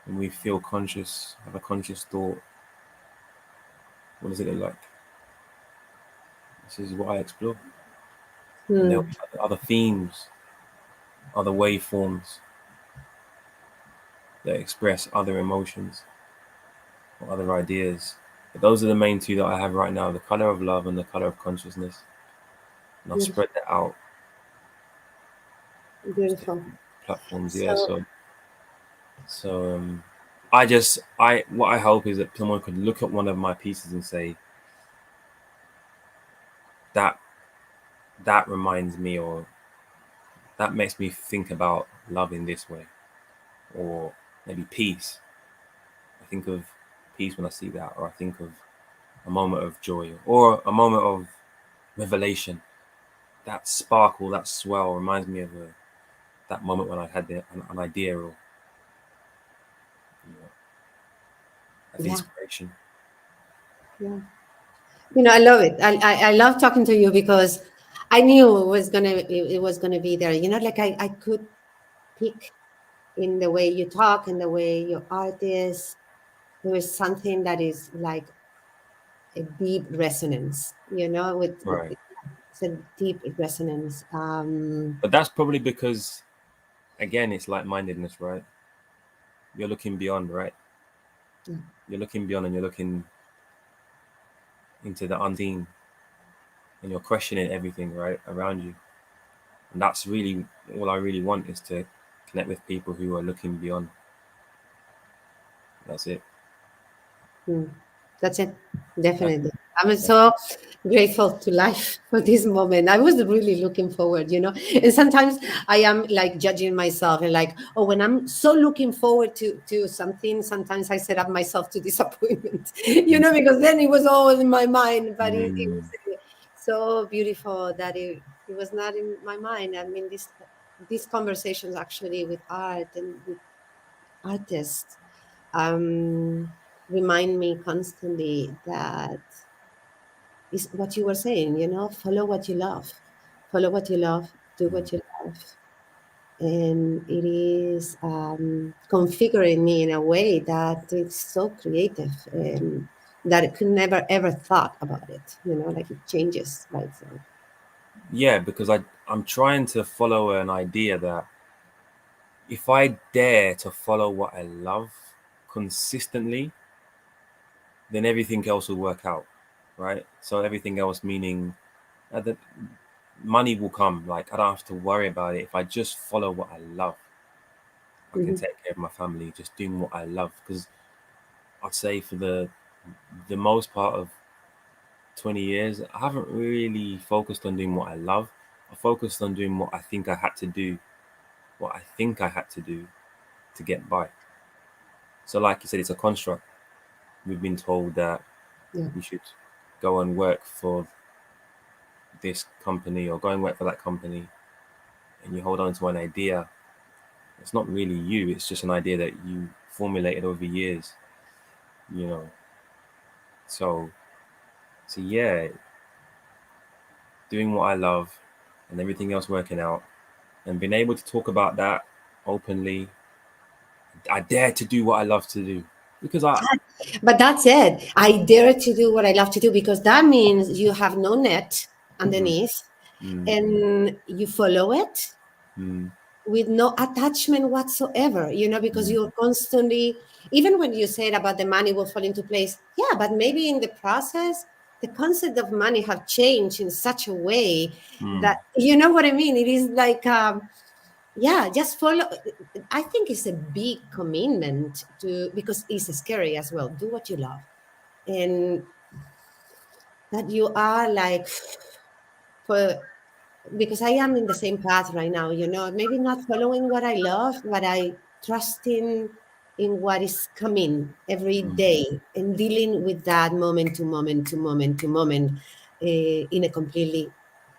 When we feel conscious, have a conscious thought, what does it look like? This is what I explore. And there'll Hmm. be other themes, other waveforms that express other emotions or other ideas. But those are the main two that I have right now: the color of love and the color of consciousness. And I'll Beautiful. spread that out across Beautiful. different platforms. Yeah. So, So I just I what I hope is that someone could look at one of my pieces and say that that reminds me, or that makes me think about love in this way, or maybe peace. I think of peace when I see that, or I think of a moment of joy, or a moment of revelation. That sparkle, that swell reminds me of that moment when I had an idea, or you know, of yeah. inspiration. Yeah. You know, I love it. I love talking to you because I knew it was gonna be there. You know, like I could pick in the way you talk and the way your art is. There is something that is like a deep resonance, you know, with Right. It's a deep resonance. But that's probably because, again, it's like-mindedness, right? You're looking beyond, right? Yeah. You're looking beyond, and you're looking into the unseen, and you're questioning everything right around you. And that's really all I really want, is to connect with people who are looking beyond. That's it. Mm. That's it. That's Definitely. I'm that's so grateful to life for this moment. I was really looking forward, And sometimes I am like judging myself and like, oh, when I'm so looking forward to something, sometimes I set up myself to disappointment, it. because then it was all in my mind. But it Mm, was so beautiful that it was not in my mind. I mean, these conversations actually with art and with artists um, remind me constantly that is what you were saying, follow what you love, follow what you love, do mm. what you love. And it is configuring me in a way that it's so creative and that I could never ever thought about it, like it changes by itself. Yeah, because I'm trying to follow an idea that if I dare to follow what I love consistently, then everything else will work out, right? So everything else, meaning the money will come. Like, I don't have to worry about it. If I just follow what I love, I can Mhm. take care of my family just doing what I love. Because I'd say for the most part of 20 years, I haven't really focused on doing what I love. I focused on doing what I think I had to do, what I think I had to do to get by. So, like you said, it's a construct. We've been told that Yeah. you should go and work for this company or go and work for that company, and you hold on to an idea. It's not really you, it's just an idea that you formulated over years, you know. So, so yeah, doing what I love and everything else working out and being able to talk about that openly. I dare to do what I love to do because I. But that's it. I dare to do what I love to do because that means you have no net Mm, underneath mm, and you follow it mm, with no attachment whatsoever, because mm, you're constantly, even when you said about the money will fall into place, yeah, but maybe in the process, the concept of money have changed in such a way mm. that, you know what I mean? It is like, yeah, just follow. I think it's a big commitment to, because it's scary as well. Do what you love. And that you are like, for because I am in the same path right now, maybe not following what I love, but I trusting in what is coming every day and dealing with that moment to moment to moment to moment in a completely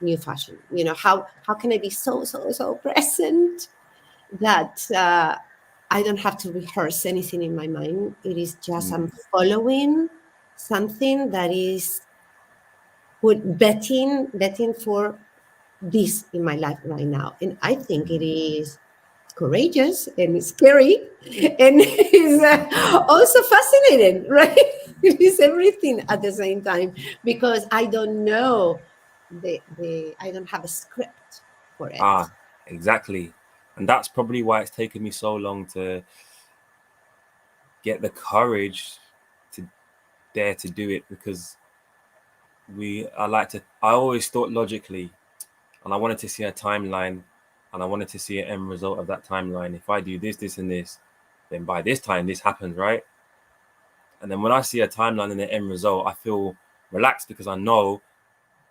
new fashion. How can I be so, so, so present that I don't have to rehearse anything in my mind? It is just I'm following something that is betting for this in my life right now. And I think it is courageous and scary and is also fascinating, right? It is everything at the same time because I don't know I don't have a script for it. Ah, exactly. And that's probably why it's taken me so long to get the courage to dare to do it, because I always thought logically, and I wanted to see a timeline, and I wanted to see an end result of that timeline. If I do this, this, and this, then by this time this happens, right? And then when I see a timeline and the end result, I feel relaxed because I know,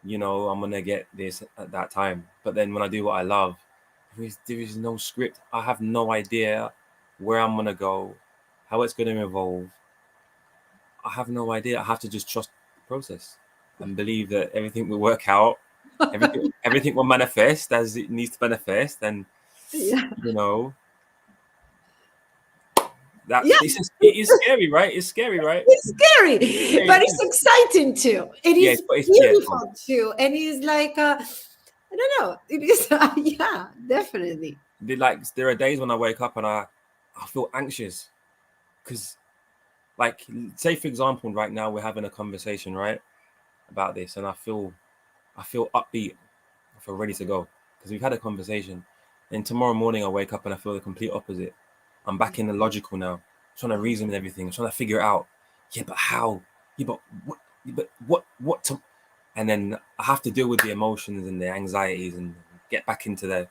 I'm gonna get this at that time. But then when I do what I love, there is no script. I have no idea where I'm gonna go, how it's gonna evolve. I have no idea. I have to just trust the process and believe that everything will work out. Everything will manifest as it needs to manifest, and Yeah. you know that Yeah, it is scary, right? It's scary, right? it's scary, Scary but it it's is. exciting too. It Yeah, is but it's yeah. beautiful too. And it's like, I don't know. It is, yeah, definitely. There are days when I wake up and I feel anxious because, like, say for example, right now we're having a conversation, right, about this, and I feel upbeat. I feel ready to go because we've had a conversation. And tomorrow morning I wake up and I feel the complete opposite. I'm back in the logical now, trying to reason with everything, trying to figure it out. Yeah, but how? Yeah, but what? Yeah, but what to? And then I have to deal with the emotions and the anxieties and get back into the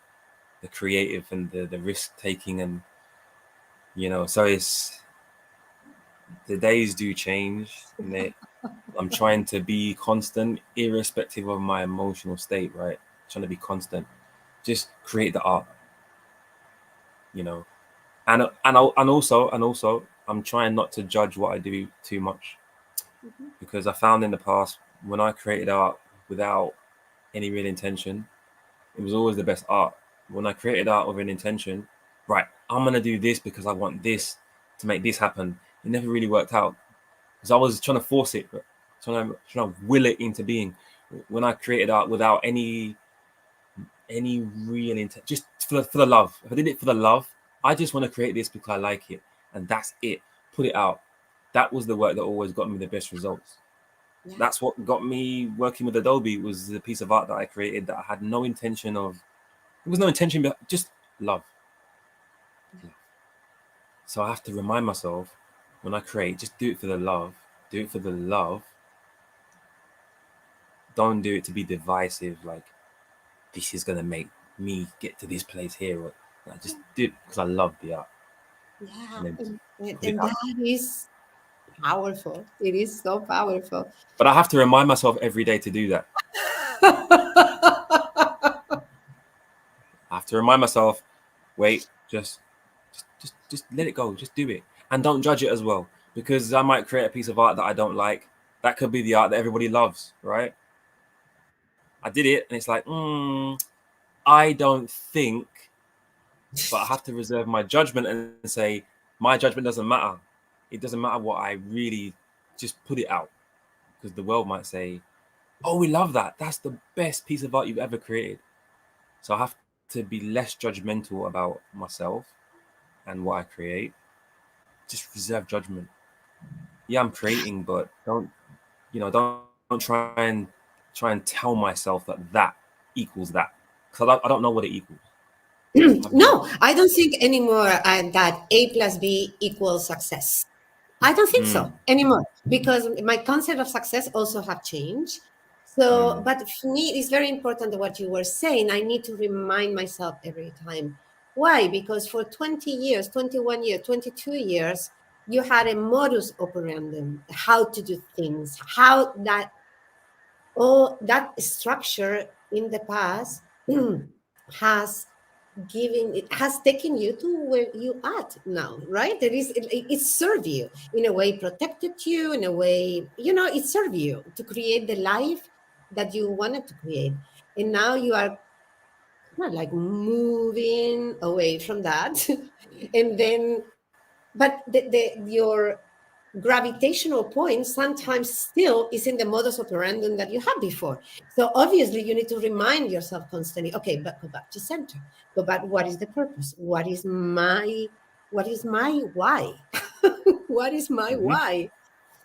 creative and the risk taking and so it's the days do change and I'm trying to be constant irrespective of my emotional state, right? Trying to be constant, just create the art, you know and also I'm trying not to judge what I do too much, Mhm. because I found in the past when I created art without any real intention, it was always the best art. When I created art with an intention, right, I'm gonna do this because I want this to make this happen, it never really worked out because I was trying to force it, trying to will it into being. When I created art without any real intent, just for the love. If I did it for the love, I just want to create this because I like it, and that's it. Put it out. That was the work that always got me the best results. Yeah. That's what got me working with Adobe. Was the piece of art that I created that I had no intention of. There was no intention, but just love. So I have to remind myself when I create, just do it for the love. Do it for the love. Don't do it to be divisive. Like this is gonna make me get to this place here. Or I just do it because I love the art, Yeah. and then put it And out. that is powerful. It is so powerful. But I have to remind myself every day to do that. I have to remind myself, wait, just let it go. Just do it, and don't judge it as well, because I might create a piece of art that I don't like. That could be the art that everybody loves, right? I did it, and it's like, I don't think, but I have to reserve my judgment and say my judgment doesn't matter. It doesn't matter what I really just put it out, because the world might say, "Oh, we love that. That's the best piece of art you've ever created." So I have to be less judgmental about myself and what I create. Just reserve judgment. Yeah, I'm creating, but don't try and tell myself that equals that, because I don't know what it equals. I have no No, idea. I don't think anymore that A plus B equals success. I don't think Mm, so anymore because my concept of success also have changed. So, mm, but for me, it's very important what you were saying. I need to remind myself every time. Why? Because for 20 years, 21 years, 22 years, you had a modus operandi, how to do things, how that all that structure in the past has giving it has taken you to where you at now, right? It served you in a way, protected you in a way, it served you to create the life that you wanted to create. And now you are kind of like moving away from that and then but your gravitational point sometimes still is in the modus operandi that you had before. So obviously you need to remind yourself constantly, okay, but go back to center. Go back, what is the purpose? What is my why? What is my mm-hmm. why?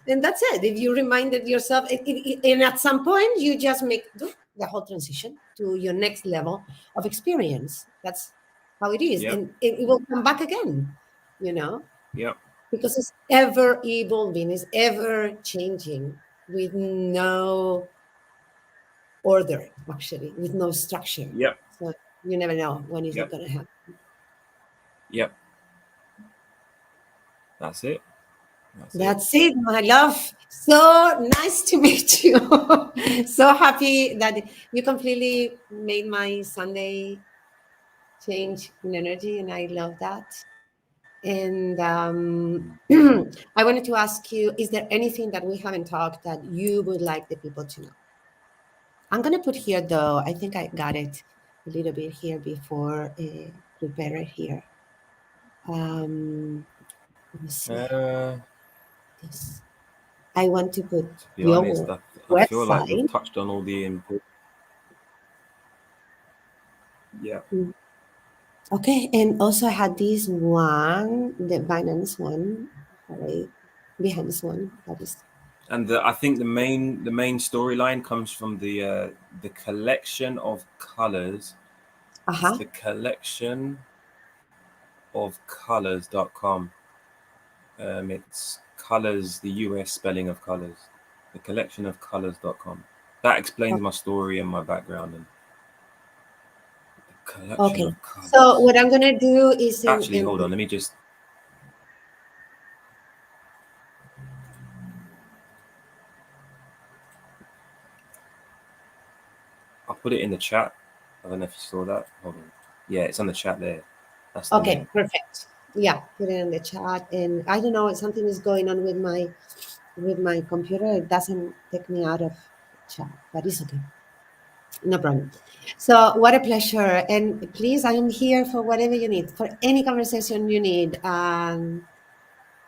And that's it. If you reminded yourself, and at some point you just make the whole transition to your next level of experience. That's how it is. Yep, And it will come back again, you know? yep, Because it's ever evolving, it's ever changing with no order, actually, with no structure. yep, So you never know when is it yep, going to happen. yep. That's it. That's it. That's it, my love. So nice to meet you. So happy that you completely made my Sunday change in energy, and I love that. And I wanted to ask you, is there anything that we haven't talked that you would like the people to know? I'm going to put here, though, I think I got it a little bit here before prepare it here. Let me see Uh, this. I want to put to be honest, your I feel like we've website. touched on all the important. Yeah, Mm, okay, and also I had this one, the Binance one, sorry, Behance one. That is and I think the main storyline comes from the the collection of colors. It's Uh-huh. the collection of colors.com. It's colors, the US spelling of colors. The collection of colors.com. That explains my story and my background and the collection Okay. of So colors. what I'm gonna do is Actually, hold on. Let me just. I'll put it in the chat. I don't know if you saw that. Hold on. Yeah, it's on the chat there. That's the okay, name. perfect. Yeah, put it in the chat. And I don't know, something is going on with my computer. It doesn't take me out of chat, but it's okay. No problem. So, what a pleasure. And please, I am here for whatever you need, for any conversation you need.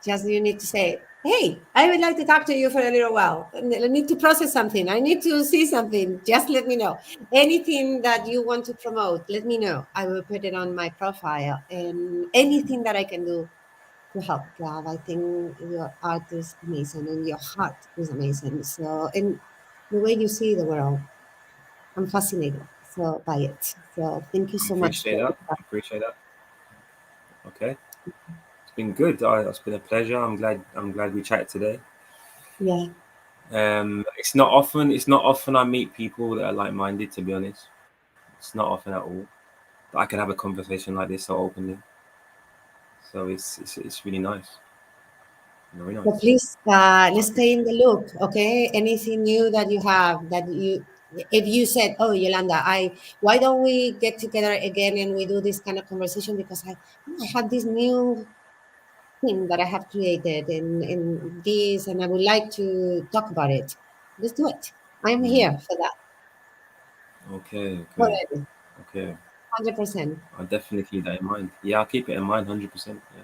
Just you need to say, hey, I would like to talk to you for a little while. I need to process something. I need to see something. Just let me know. Anything that you want to promote, let me know. I will put it on my profile and anything that I can do to help, Gav. I think your art is amazing and your heart is amazing. So, and the way you see the world, I'm fascinated by it. So thank you I so much appreciate for that. I appreciate that. Okay. It's been good. It's been a pleasure. I'm glad we chatted today. yeah. It's not often I meet people that are like minded, to be honest. It's not often at all that I can have a conversation like this so openly. So it's really nice. Very So nice. please, I let's stay appreciate in it. the loop, okay? Anything new that you have that you, if you said, "Oh, Yolanda, why don't we get together again and we do this kind of conversation?" Because I have this new thing that I have created and this, and I would like to talk about it. Let's do it. I'm Mm. here for that. Okay, okay, Already, okay. 100%. I'll definitely keep that in mind. Yeah, I'll keep it in mind 100%. Yeah.